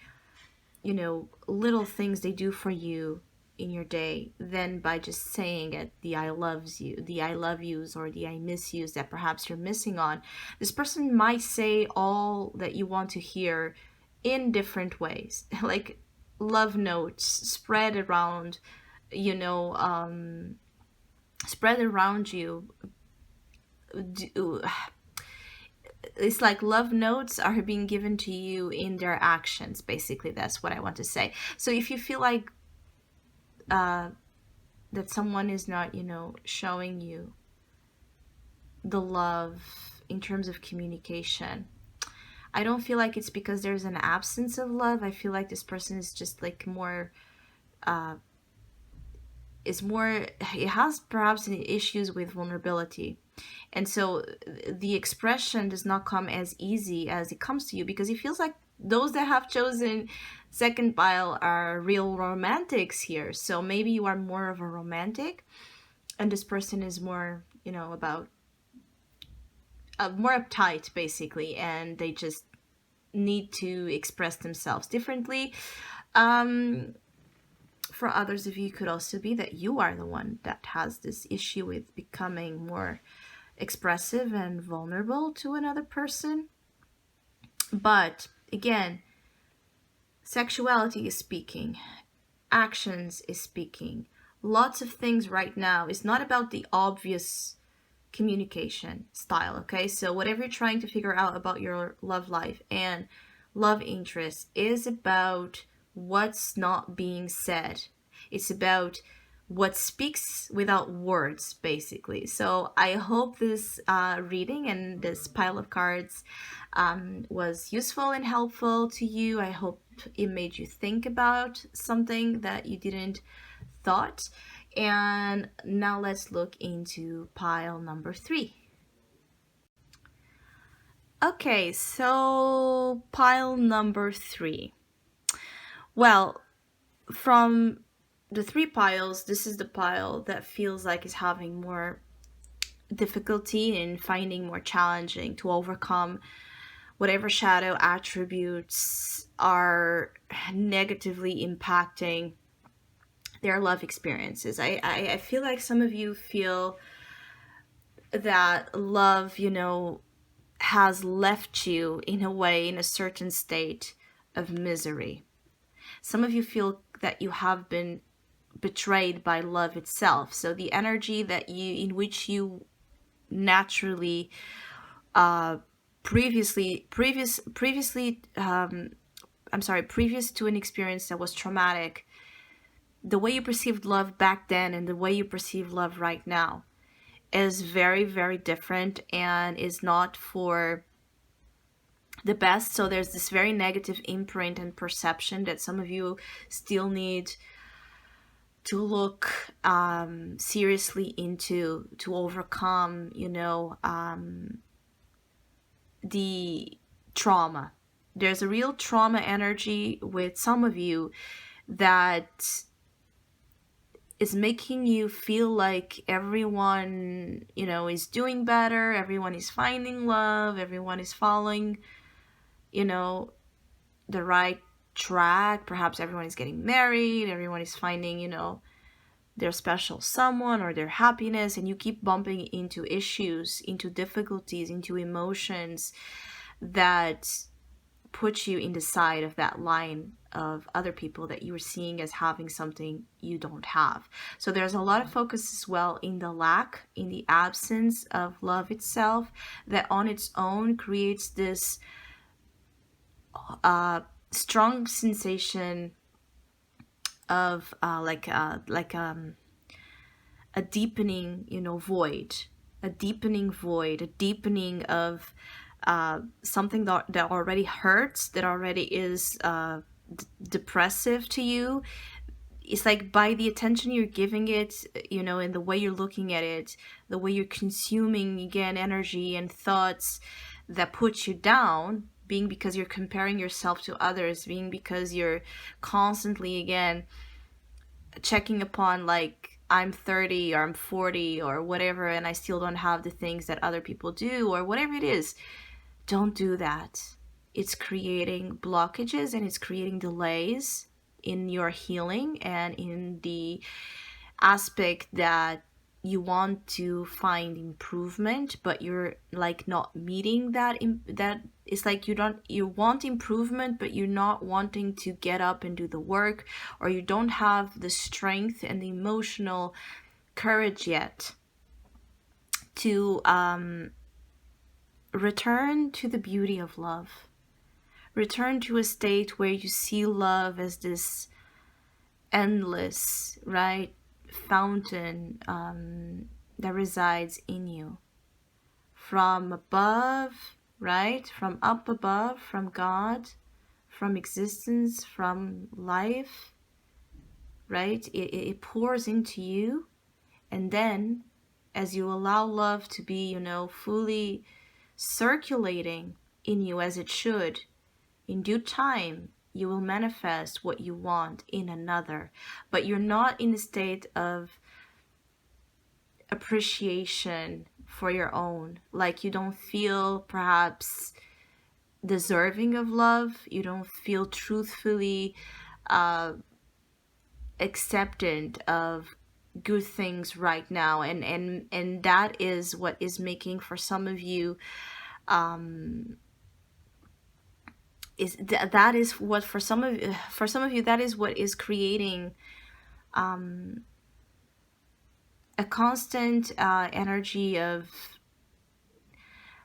little things they do for you in your day, than by just saying it, the I loves you, the I love yous, or the I miss yous that perhaps you're missing on. This person might say all that you want to hear in different ways, like love notes spread around, spread around you. It's like love notes are being given to you in their actions, basically. That's what I want to say. So if you feel like that someone is not, showing you the love in terms of communication, I don't feel like it's because there's an absence of love. I feel like this person is just like more, it has perhaps issues with vulnerability. And so the expression does not come as easy as it comes to you, because it feels like those that have chosen second pile are real romantics here. So maybe you are more of a romantic, and this person is more, about more uptight, basically, and they just need to express themselves differently. For others of you, it could also be that you are the one that has this issue with becoming more expressive and vulnerable to another person. But again, sexuality is speaking, actions is speaking, lots of things right now. It's not about the obvious communication style, okay? So whatever you're trying to figure out about your love life and love interest is about what's not being said. It's about what speaks without words, basically. So I hope this reading and this pile of cards was useful and helpful to you. I hope it made you think about something that you didn't thought. And now let's look into pile number 3. Okay, so pile number 3. Well, from the 3 piles, this is the pile that feels like it's having more difficulty in finding, more challenging to overcome whatever shadow attributes are negatively impacting their love experiences. I feel like some of you feel that love, has left you in a way in a certain state of misery. Some of you feel that you have been betrayed by love itself. So the energy that in which you naturally previous to an experience that was traumatic, the way you perceived love back then and the way you perceive love right now is very, very different and is not for the best. So there's this very negative imprint and perception that some of you still need to look seriously into, to overcome, the trauma. There's a real trauma energy with some of you that is making you feel like everyone, is doing better, everyone is finding love, everyone is following, the right track. Perhaps everyone is getting married, everyone is finding, their special someone or their happiness, and you keep bumping into issues, into difficulties, into emotions that put you in the side of that line of other people that you were seeing as having something you don't have. So there's a lot of focus as well in the lack, in the absence of love itself, that on its own creates this strong sensation of a deepening, void, a deepening of something that already hurts, that already is depressive to you. It's like by the attention you're giving it, and the way you're looking at it, the way you're consuming, again, energy and thoughts that put you down, being because you're comparing yourself to others, being because you're constantly, again, checking upon, like, I'm 30 or I'm 40 or whatever, and I still don't have the things that other people do, or whatever it is. Don't do that. It's creating blockages and it's creating delays in your healing and in the aspect that you want to find improvement, but you're like not meeting that. That it's like you want improvement, but you're not wanting to get up and do the work, or you don't have the strength and the emotional courage yet to return to the beauty of love. Return to a state where you see love as this endless, right, fountain that resides in you. From above, right? From up above, from God, from existence, from life, right? It pours into you. And then, as you allow love to be, fully circulating in you as it should, in due time, you will manifest what you want in another. But you're not in a state of appreciation for your own. Like, you don't feel perhaps deserving of love. You don't feel truthfully acceptant of good things right now. And that is what is making, for some of you, that is what for some of you that is what is creating a constant energy of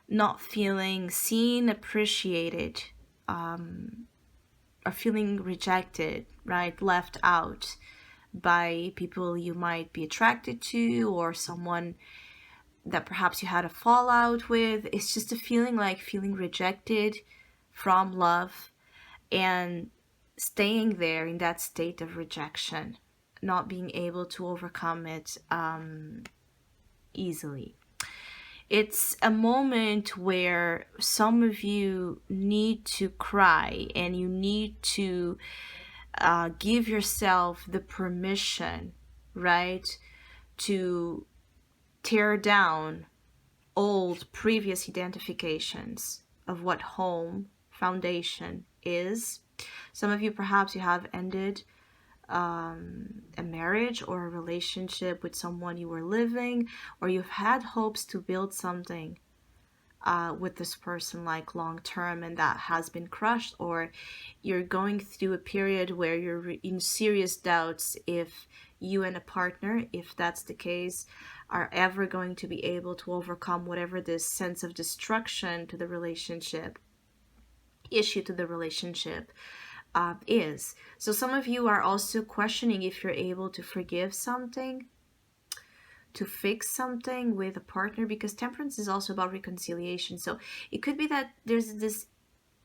not feeling seen, appreciated, or feeling rejected, right, left out, by people you might be attracted to, or someone that perhaps you had a fallout with. It's just a feeling like feeling rejected from love and staying there in that state of rejection, not being able to overcome it easily. It's a moment where some of you need to cry, and you need to give yourself the permission, right, to tear down old previous identifications of what home foundation is. Some of you, perhaps you have ended a marriage or a relationship with someone you were living, or you've had hopes to build something with this person, like long term, and that has been crushed, or you're going through a period where you're in serious doubts if you and a partner, if that's the case, are ever going to be able to overcome whatever this sense of destruction to the relationship, issue to the relationship is. So some of you are also questioning if you're able to forgive something, to fix something with a partner, because temperance is also about reconciliation. So it could be that there's this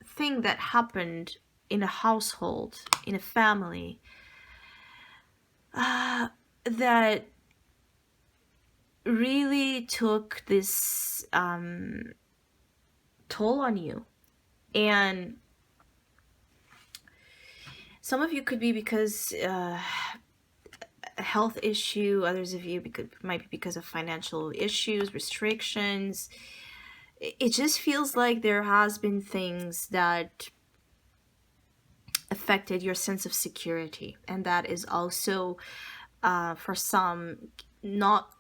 thing that happened in a household, in a family, that really took this toll on you. And some of you could be because a health issue, others of you might be because of financial issues, restrictions. It just feels like there has been things that affected your sense of security, and that is also for some not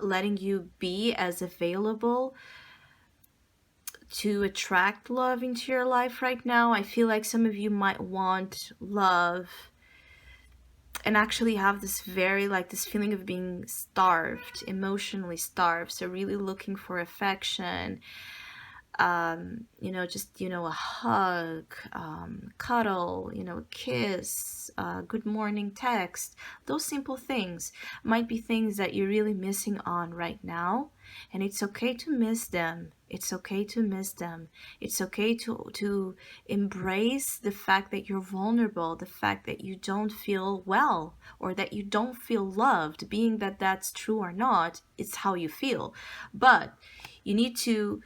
letting you be as available to attract love into your life right now. I feel like some of you might want love and actually have this this feeling of being starved, emotionally starved. So really looking for affection, a hug, cuddle, a kiss, good morning text. Those simple things might be things that you're really missing on right now. And it's okay to miss them. It's okay to miss them. It's okay to embrace the fact that you're vulnerable, the fact that you don't feel well, or that you don't feel loved. Being that that's true or not, it's how you feel. But you need to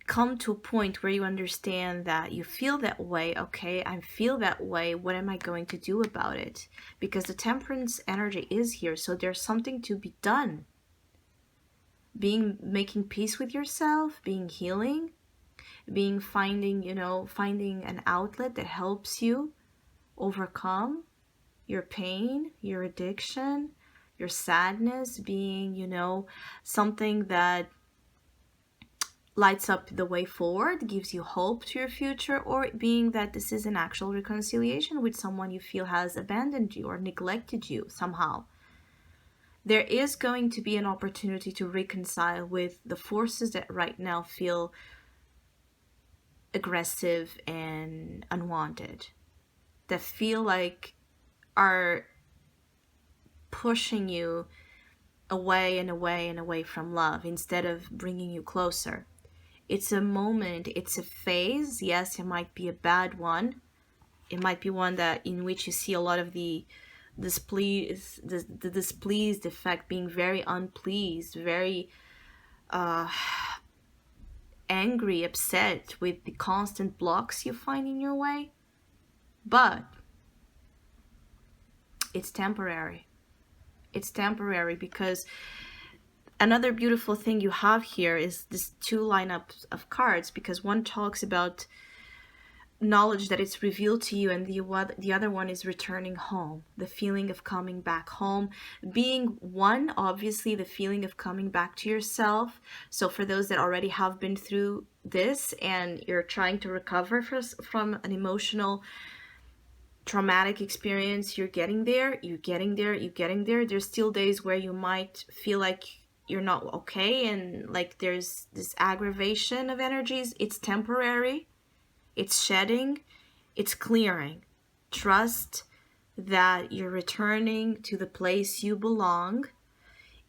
come to a point where you understand that you feel that way. Okay, I feel that way. What am I going to do about it? Because the temperance energy is here. So there's something to be done. Making peace with yourself, being healing, finding an outlet that helps you overcome your pain, your addiction, your sadness, being, something that lights up the way forward, gives you hope to your future, or being that this is an actual reconciliation with someone you feel has abandoned you or neglected you somehow. There is going to be an opportunity to reconcile with the forces that right now feel aggressive and unwanted, that feel like are pushing you away and away and away from love instead of bringing you closer. It's a moment, it's a phase. Yes, it might be a bad one. It might be one that in which you see a lot of the displeased effect, being very unpleased, very angry, upset with the constant blocks you find in your way. But it's temporary. It's temporary because another beautiful thing you have here is this two lineups of cards, because one talks about knowledge that it's revealed to you, and the other one is returning home, the feeling of coming back home. Being one, obviously the feeling of coming back to yourself. So for those that already have been through this and you're trying to recover from an emotional traumatic experience, you're getting there. There's still days where you might feel like you're not okay, and like there's this aggravation of energies. It's temporary. It's shedding, it's clearing. Trust that you're returning to the place you belong,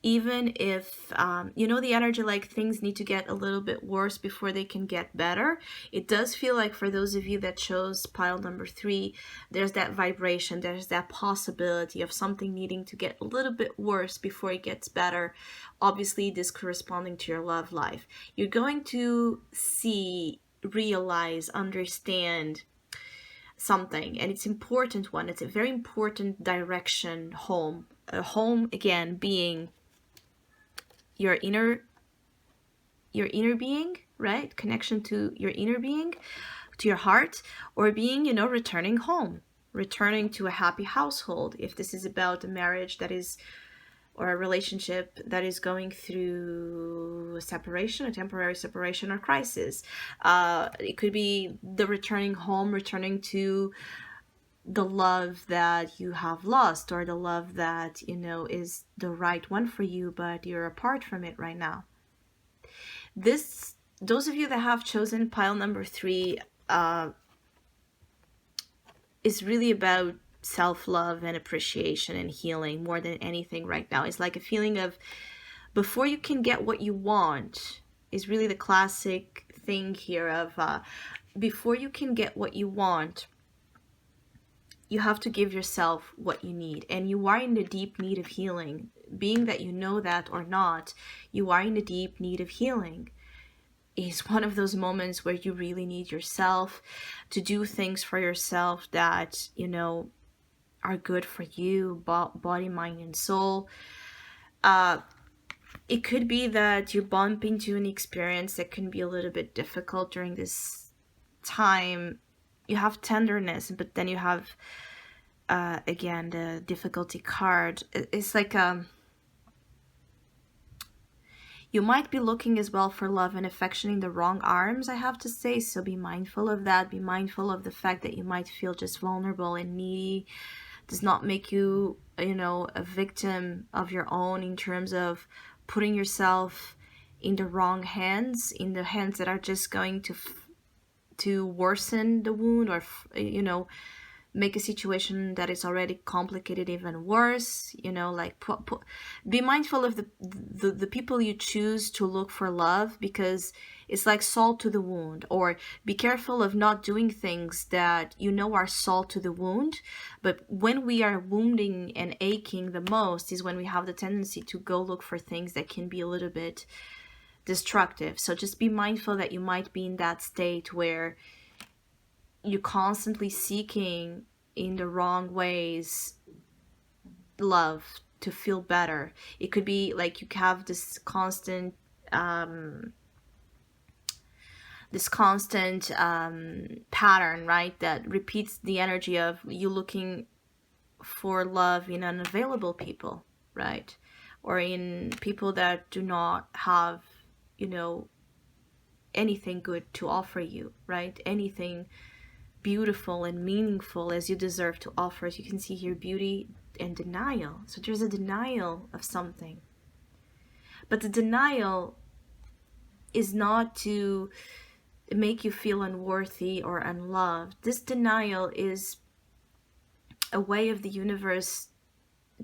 even if you know the energy, like things need to get a little bit worse before they can get better. It does feel like for those of you that chose pile number 3, there's that vibration, there's that possibility of something needing to get a little bit worse before it gets better. Obviously this corresponding to your love life. You're going to see, realize, understand something, and it's important one. It's a very important direction home. A home, again, being your inner being, right? Connection to your inner being, to your heart, or being, you know, returning home, returning to a happy household. If this is about a marriage that is, or a relationship that is going through a separation, a temporary separation or crisis. It could be the returning home, returning to the love that you have lost, or the love that, you know, is the right one for you, but you're apart from it right now. Those of you that have chosen pile number 3 is really about self-love and appreciation and healing more than anything right now. It's like a feeling of, before you can get what you want, is really the classic thing here of before you can get what you want, you have to give yourself what you need, and you are in the deep need of healing. Being that you know that or not, you are in the deep need of healing. Is one of those moments where you really need yourself to do things for yourself that, you know, are good for you, body, mind, and soul. It could be that you bump into an experience that can be a little bit difficult during this time. You have tenderness, but then you have again the difficulty card. It's like you might be looking as well for love and affection in the wrong arms, I have to say, so be mindful of that. Be mindful of the fact that you might feel just vulnerable and needy. Does not make you, you know, a victim of your own, in terms of putting yourself in the wrong hands, in the hands that are just going to worsen the wound, or, you know, make a situation that is already complicated even worse. You know, like be mindful of the people you choose to look for love, because it's like salt to the wound. Or be careful of not doing things that you know are salt to the wound. But when we are wounding and aching the most is when we have the tendency to go look for things that can be a little bit destructive. So just be mindful that you might be in that state where you're constantly seeking in the wrong ways love to feel better. It could be like you have this constant pattern, right, that repeats the energy of you looking for love in unavailable people, right, or in people that do not have, you know, anything good to offer you, right, anything beautiful and meaningful as you deserve to offer. As you can see here, beauty and denial. So there's a denial of something, but the denial is not to make you feel unworthy or unloved. This denial is a way of the universe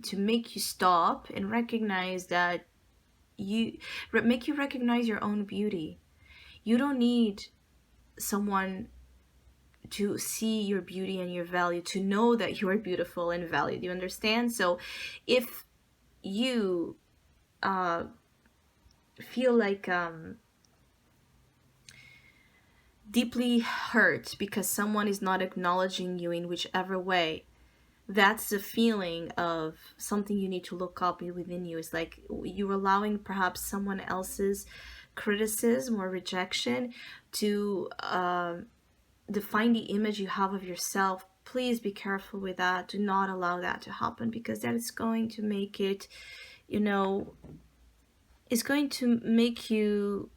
to make you stop and recognize that make you recognize your own beauty. You don't need someone to see your beauty and your value, to know that you are beautiful and valued. You understand? So if you feel like deeply hurt because someone is not acknowledging you in whichever way, that's the feeling of something you need to look up within you. It's like you're allowing perhaps someone else's criticism or rejection to define the image you have of yourself. Please be careful with that. Do not allow that to happen, because that is going to make it, you know, it's going to make you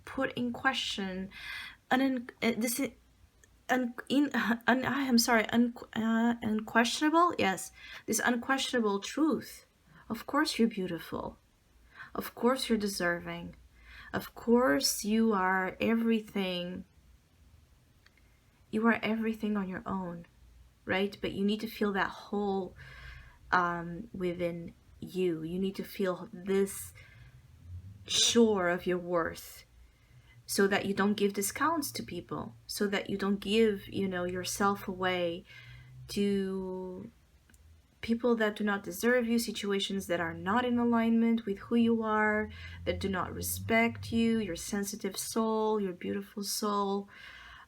put in question unquestionable, yes, this unquestionable truth. Of course you're beautiful. Of course you're deserving. Of course you are everything. You are everything on your own. right? But you need to feel that whole within you. You need to feel this sure of your worth, so that you don't give discounts to people, so that you don't give, yourself away to people that do not deserve you, situations that are not in alignment with who you are, that do not respect you, your sensitive soul, your beautiful soul.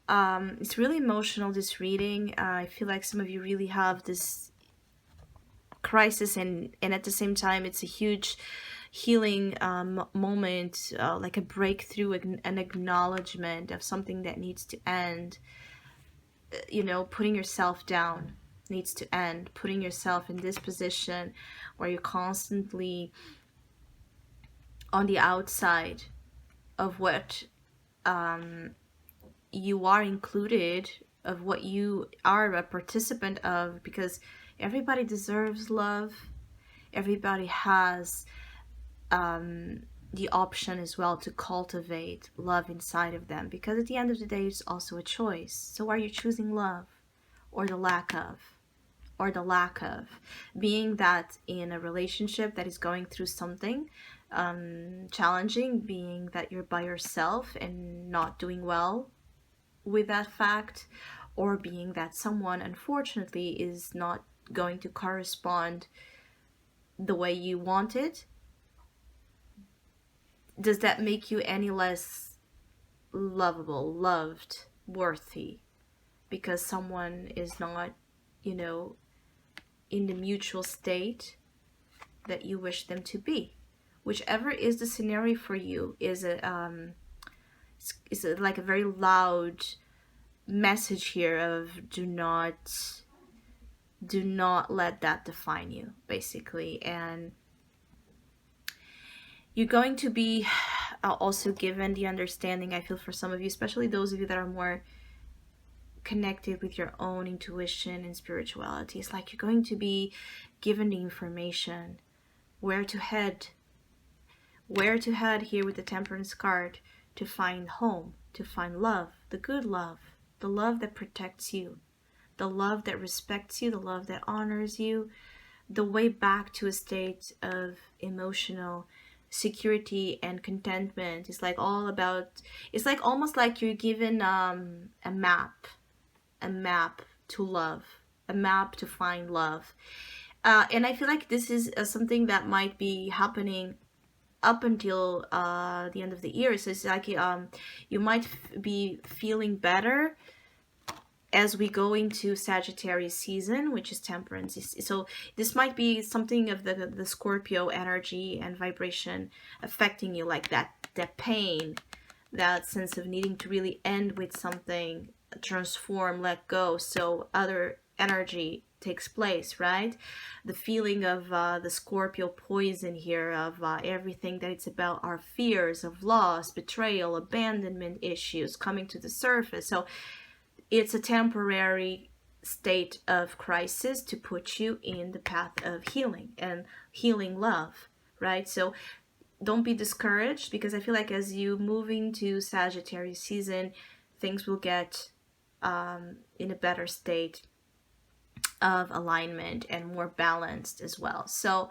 It's really emotional, this reading. I feel like some of you really have this crisis, and at the same time it's a huge healing moment, like a breakthrough, an acknowledgement of something that needs to end. Putting yourself down needs to end. Putting yourself in this position where you're constantly on the outside of what you are included, of what you are a participant of, because everybody deserves love. Everybody has the option as well to cultivate love inside of them, because at the end of the day it's also a choice. So are you choosing love, or the lack of, being that in a relationship that is going through something challenging, being that you're by yourself and not doing well with that fact, or being that someone unfortunately is not going to correspond the way you want it? Does that make you any less lovable, loved, worthy, because someone is not, in the mutual state that you wish them to be? Whichever is the scenario for you is like a very loud message here of do not let that define you, basically. And you're going to be also given the understanding, I feel, for some of you, especially those of you that are more connected with your own intuition and spirituality. It's like you're going to be given the information where to head here with the Temperance card, to find home, to find love, the good love, the love that protects you, the love that respects you, the love that honors you, the way back to a state of emotional security and contentment. It's like all about, it's like almost like you're given a map to love, a map to find love. And I feel like this is something that might be happening up until the end of the year. So it's like you might be feeling better as we go into Sagittarius season, which is Temperance. So this might be something of the Scorpio energy and vibration affecting you, like that pain, that sense of needing to really end with something, transform, let go, so other energy takes place, right? The feeling of the Scorpio poison here, of everything that it's about, our fears of loss, betrayal, abandonment issues coming to the surface. So it's a temporary state of crisis to put you in the path of healing and healing love, right? So don't be discouraged, because I feel like as you move into Sagittarius season, things will get in a better state of alignment and more balanced as well. So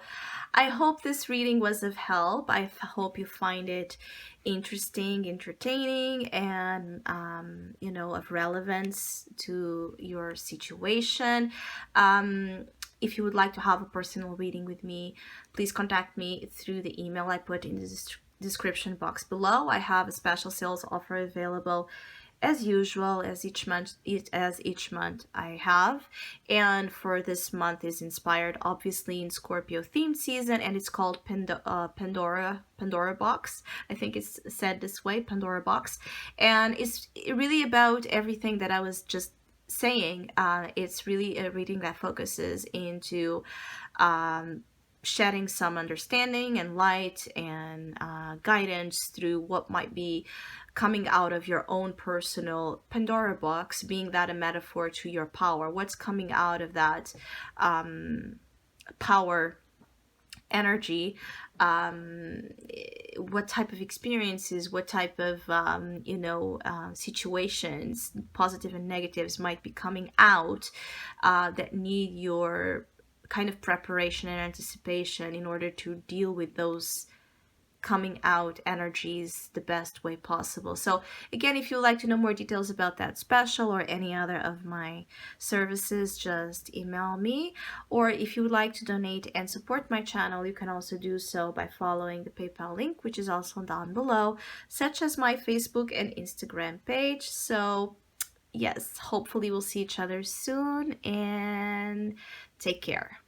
I hope this reading was of help. I hope you find it interesting, entertaining, and of relevance to your situation. If you would like to have a personal reading with me, please contact me through the email I put in the description box below. I have a special sales offer available as usual, as each month I have. And for this month is inspired obviously in Scorpio theme season, and it's called Pandora box. I think it's said this way, Pandora box. And it's really about everything that I was just saying. It's really a reading that focuses into shedding some understanding and light and guidance through what might be coming out of your own personal Pandora box, being that a metaphor to your power. What's coming out of that power energy, what type of experiences, what type of situations, positive and negatives, might be coming out that need your kind of preparation and anticipation in order to deal with those coming out energies the best way possible. So again, if you'd like to know more details about that special or any other of my services, just email me. Or if you would like to donate and support my channel, you can also do so by following the PayPal link, which is also down below, such as my Facebook and Instagram page. So yes, hopefully we'll see each other soon, and take care.